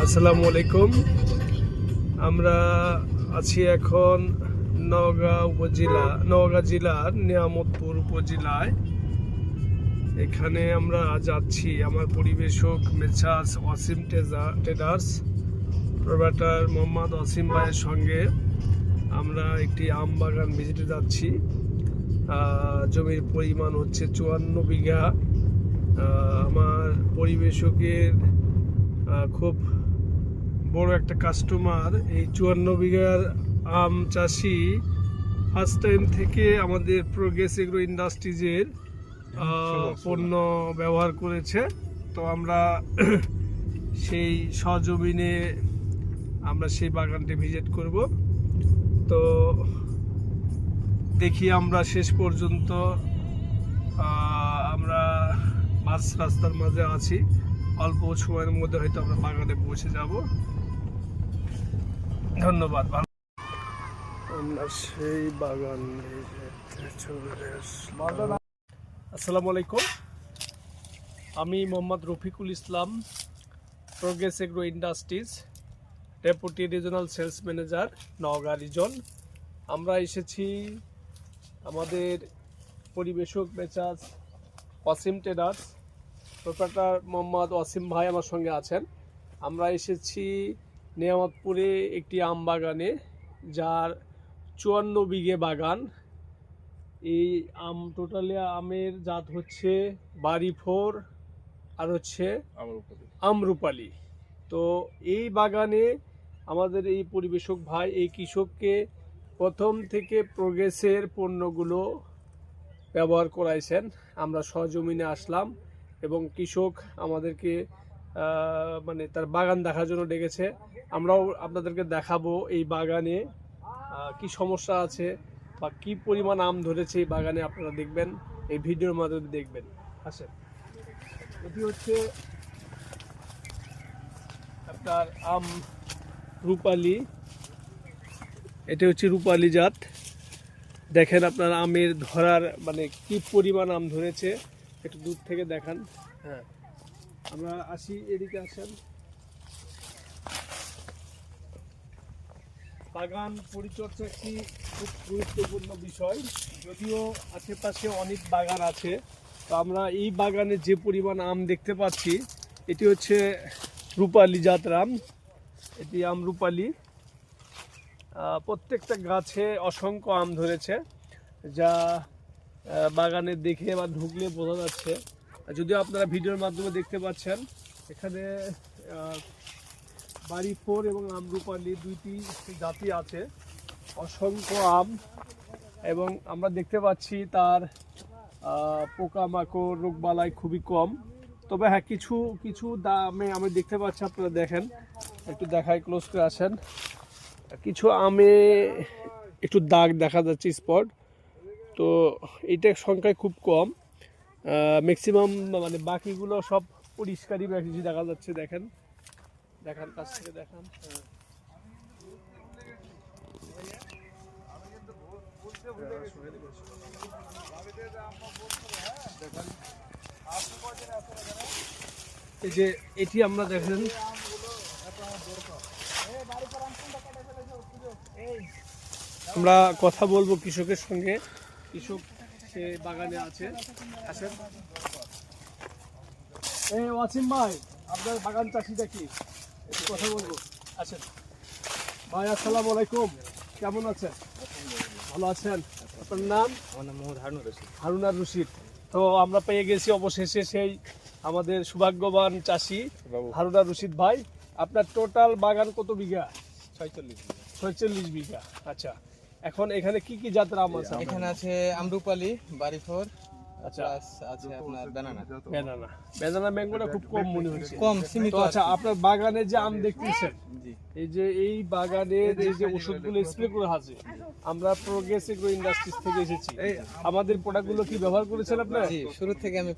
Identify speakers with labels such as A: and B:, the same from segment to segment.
A: আসসালামু আলাইকুম। আমরা আছি এখন নওগাঁ জেলার নিয়ামতপুর উপজেলায়। এখানে আমরা যাচ্ছি আমার পরিবেশক messrs Wasim traders proprietor Mohammad Wasim ভাইয়ের সঙ্গে আমরা একটি আম বাগান ভিজিটে যাচ্ছি। জমির পরিমাণ হচ্ছে 54 বিঘা। আমার পরিবেশকের খুব বড় একটা কাস্টমার, এই 54 বিঘার আম চাষি ফার্স্ট টাইম থেকে আমাদের প্রোগ্রেস এগ্রো ইন্ডাস্ট্রিজের পণ্য ব্যবহার করেছে। তো আমরা সেই সজমিনে আমরা সেই বাগানটি ভিজিট করব। তো দেখি আমরা শেষ পর্যন্ত আমরা মাঝ রাস্তার মাঝে আছি, অল্প সময়ের মধ্যে হয়তো আমরা বাগানে পৌঁছে যাব। ধন্যবাদ। আমরা সেই বাগান আসসালামু আলাইকুম। আমি Mohammad Rafiqul Islam, progress agro industries deputy regional sales manager, Naogaon region. আমরা এসেছি আমাদের পরিবেশক messrs Wasim traders proprietor Mohammad Wasim ভাই আমার সঙ্গে আছেন। আমরা এসেছি নিয়ামতপুরে একটি আম বাগানে, যার 54 বিঘে বাগান। এই টোটালি আমের জাত হচ্ছে বাড়িফোর আর হচ্ছে আমরুপালি। তো এই বাগানে আমাদের এই পরিবেশক ভাই এই কৃষককে প্রথম থেকে প্রোগ্রেসের পণ্যগুলো ব্যবহার করাইছেন। আমরা সহজমিনে আসলাম এবং কৃষক আমাদেরকে মানে তার বাগান দেখার জন্য ডেকেছে। আমরাও আপনাদেরকে দেখাবো এই বাগানে কি সমস্যা আছে বা কি পরিমাণ আম ধরেছে এই বাগানে, আপনারা দেখবেন, এই ভিডিওর মাধ্যমে দেখবেন। আসেন, এটি হচ্ছে আপনার আম রূপালি। এটা হচ্ছে রূপালি জাত। দেখেন আপনার আমের ধরার মানে কি পরিমাণ আম ধরেছে, একটু দূর থেকে দেখান। হ্যাঁ, আমরা আসি, এদিকে আসেন। বাগান পরিচর্যা একটি খুব গুরুত্বপূর্ণ বিষয়। যদিও আশেপাশে অনেক বাগান আছে, তো আমরা এই বাগানে যে পরিমাণ আম দেখতে পাচ্ছি, এটি হচ্ছে রূপালি জাত আম। এটি আম রূপালি। প্রত্যেকটা গাছে অসংখ্য আম ধরেছে, যা বাগানে দেখে বা ঢুকলে বোঝা যাচ্ছে। যদিও আপনারা ভিডিওর মাধ্যমে দেখতে পাচ্ছেন, এখানে বাড়িফোর এবং আমরুপালি দুইটি জাতি আছে, অসংখ্য আম। এবং আমরা দেখতে পাচ্ছি তার পোকামাকড় রোগবালাই খুবই কম। তবে হ্যাঁ, কিছু কিছু দামে আমি দেখতে পাচ্ছি, আপনারা দেখেন, একটু দেখাই, ক্লোজ করে আসেন। কিছু আমে একটু দাগ দেখা যাচ্ছে, স্পট। তো এইটার সংখ্যায় খুব কম, ম্যাক্সিমাম মানে বাকিগুলো সব পরিষ্কারই বেশি দেখা যাচ্ছে। দেখেন, দেখান, কাছ থেকে দেখান। এই যে এটি আমরা দেখেন, আমরা কথা বলবো কৃষকের সঙ্গে। কৃষক সে বাগানে আছে। আসেন, এই ওয়াসিম ভাই, আপনার বাগান চাষিটা কি, একটু কথা বলবো। আসেন ভাই, আসসালামু আলাইকুম, কেমন আছেন? ভালো আছেন? আপনার নাম?
B: আমার নাম মোহাম্মদ হারুন রশিদ।
A: হারুন আর রশিদ। তো আমরা পেয়ে গেছি অবশেষে সেই আমাদের সৌভাগ্যবান চাষি হারুন আর রশিদ ভাই। আপনার টোটাল বাগান কত বিঘা? 46 বিঘা। আচ্ছা, এখন এখানে কি কি জাতের আম আছে?
B: এখানে আছে আমরুপালি, বাড়িফোর,
A: আচ্ছা,
B: আছে আপনার ব্যানানা।
A: বেদানা ম্যাঙ্গোটা খুব কম মনে হচ্ছে,
B: কম সীমিত।
A: আচ্ছা, আপনার বাগানে যে আম দেখতেছেন,
B: জি,
A: এই যে এই বাগানে যে ওষুধগুলো স্প্রে করে আছে, আমরা প্রোগ্রেস এগ্রো ইন্ডাস্ট্রিজ থেকে এসেছি। আমাদের প্রোডাক্টগুলো কি ব্যবহার করেছেন আপনারা?
B: জি, শুরু থেকে আমি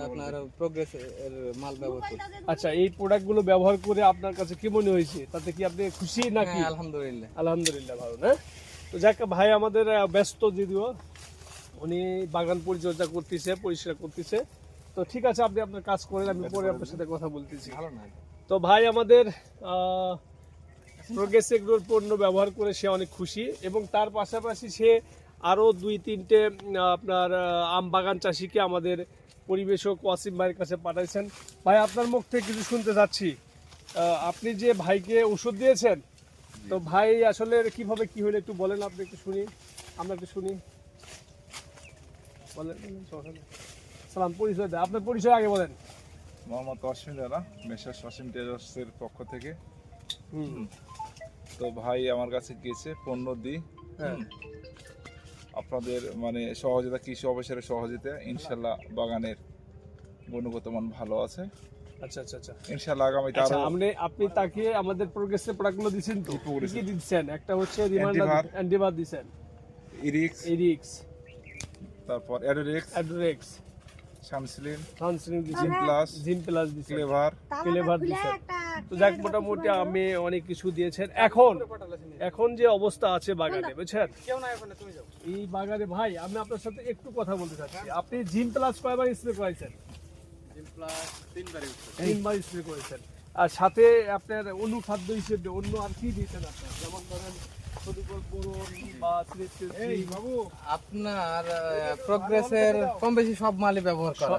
B: আপনার প্রোগ্রেস এর মাল ব্যবহার করি।
A: আচ্ছা, এই প্রোডাক্টগুলো ব্যবহার করে আপনার কাছে কি মনে হয়েছে? তাতে কি আপনি খুশি নাকি?
B: হ্যাঁ, আলহামদুলিল্লাহ।
A: আলহামদুলিল্লাহ, ভালো না? তো যাক, ভাই আমাদের ব্যস্ত, যদিও উনি বাগান পরিচর্যা করতেছে, পরিষ্কার করতেছে। তো ঠিক আছে, আপনি আপনার কাজ করেন, আমি পরে আপনার সাথে কথা বলতেছি।
B: ভালো না
A: তো ভাই আমাদের প্রোগ্রেস এগ্রোর পণ্য ব্যবহার করে সে অনেক খুশি, এবং তার পাশাপাশি সে আরও 2-3টে আপনার আম বাগান চাষিকে আমাদের পরিবেশক ওয়াসিম ভাইয়ের কাছে পাঠাইছেন। ভাই আপনার মুখ থেকে কিছু শুনতে চাচ্ছি, আপনি যে ভাইকে ওষুধ দিয়েছেন, তো ভাই আসলে কিভাবে কি হলো একটু বলেন, আপনি একটু শুনি, আমরা একটু শুনি, বলেন। সালাম, পরিচয় দেয়, আপনার পরিচয় আগে বলেন।
C: মোহাম্মদ ওয়াসিম রানা, মেসার্স ওয়াসিম টেলার্সের পক্ষ থেকে। তো ভাই আমার কাছে গিয়েছে পণ্য দিই,
A: হ্যাঁ।
C: আপনাদের মানে সহযোগিতা, কৃষি অফিসারের সহযোগিতা, ইনশাল্লাহ বাগানের গুণগত মান ভালো আছে।
A: আচ্ছা আচ্ছা আচ্ছা
C: ইনশাল্লাহ আগামীতে
A: আচ্ছা,
C: আরো
A: আপনি তাকে আমাদের প্রোগ্রেসের প্রোডাক্টগুলো দিচ্ছেন তো?
C: Progress
A: কি দিচ্ছেন? একটা হচ্ছে রিমান্ডার,
C: Antivar,
A: অ্যান্টিভার দিচ্ছেন,
C: ইরিক্স,
A: এরিক্স,
C: তারপর অ্যাডোরেক্স,
A: অ্যাড্রেক্স,
C: সানসিলিন,
A: সানস্ক্রিন
C: জিম
A: দিচ্ছেন,
C: প্লাস,
A: জিম প্লাস দিচ্ছেন,
C: ক্লেভার,
A: ক্লেভার দিচ্ছেন। তো যাক, মোটামুটি আমি অনেক কিছু দিয়েছেন। এখন যে অবস্থা আছে বাগানে, বুঝছেন, এই বাগানে ভাই আমি আপনার সাথে একটু কথা বলতে চাচ্ছি। আপনি জিম প্লাস কয়বার স্প্রে করেছেন? তিনবার স্প্রে করেছেন। আর সাথে আপনার অনুখাদ্য হিসেবে অন্য আর কি দিয়েছেন আপনার? যেমন ধরেন
B: আপনার প্রোগ্রেসের কম বেশি সব মালই ব্যবহার করা,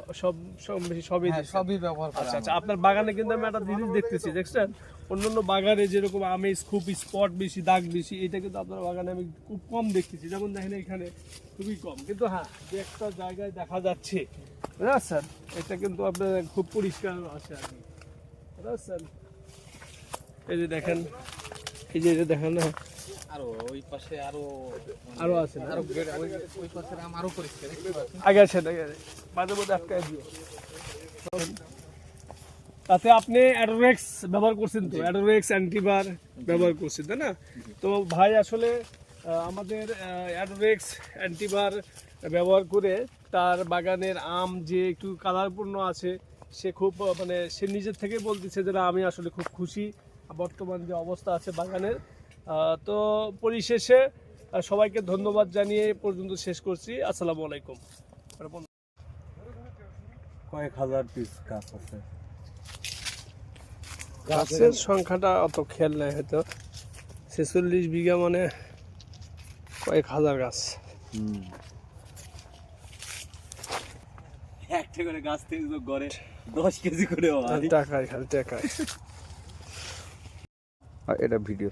A: সবই
B: হ্যাঁ, সবই ব্যবহার করা।
A: আচ্ছা আচ্ছা, আপনার বাগানে কিন্তু আমি একটা জিনিস দেখতেছি, দেখছেন, অন্যান্য বাগানে যেরকম আমেজ খুব স্পট বেশি, দাগ বেশি, এটা কিন্তু আপনার বাগানে আমি খুব কম দেখতেছি। যেমন দেখেন এখানে খুবই কম, কিন্তু হ্যাঁ যে একটা জায়গায় দেখা যাচ্ছে, বুঝতে এটা কিন্তু আপনার খুব পরিষ্কার আছে আর কি, বুঝতে এই যে দেখেন, এই যে এটা দেখেন না,
B: আরো ওই পাশে
A: আরো আছে না?
B: আরো ওই পাশের আম আরো পরিষ্কার, দেখতে পাচ্ছেন?
A: আগে আছে, মাঝে মধ্যে আটকায় দিয়ে। তাতে আপনি অ্যাডোরেক্স ব্যবহার করছেন তো? অ্যাডোরেক্স অ্যান্টিভার ব্যবহার করছেন, তাই না? তো ভাই আসলে আমাদের অ্যাডোরেক্স অ্যান্টিভার ব্যবহার করে তার বাগানের আম যে একটু কালারপূর্ণ আছে, সে খুব মানে সে নিজের থেকে বলতেছে যে না, আমি আসলে খুব খুশি বর্তমান যে অবস্থা আছে বাগানের। তো পরিশেষে সবাইকে ধন্যবাদ জানিয়ে এ পর্যন্ত শেষ করছি। আসসালামু আলাইকুম।
D: কয়েক হাজার পিস গাছ আছে।
A: গাছের সংখ্যাটা অত খেয়াল নাই, হয়তো 46 বিঘা মানে কয়েক হাজার গাছ।
D: একটা করে গাছ থেকে তো গড়ে 10 কেজি করে হয়।
A: টাকায় খালি টাকায়।
D: এটা ভিডিও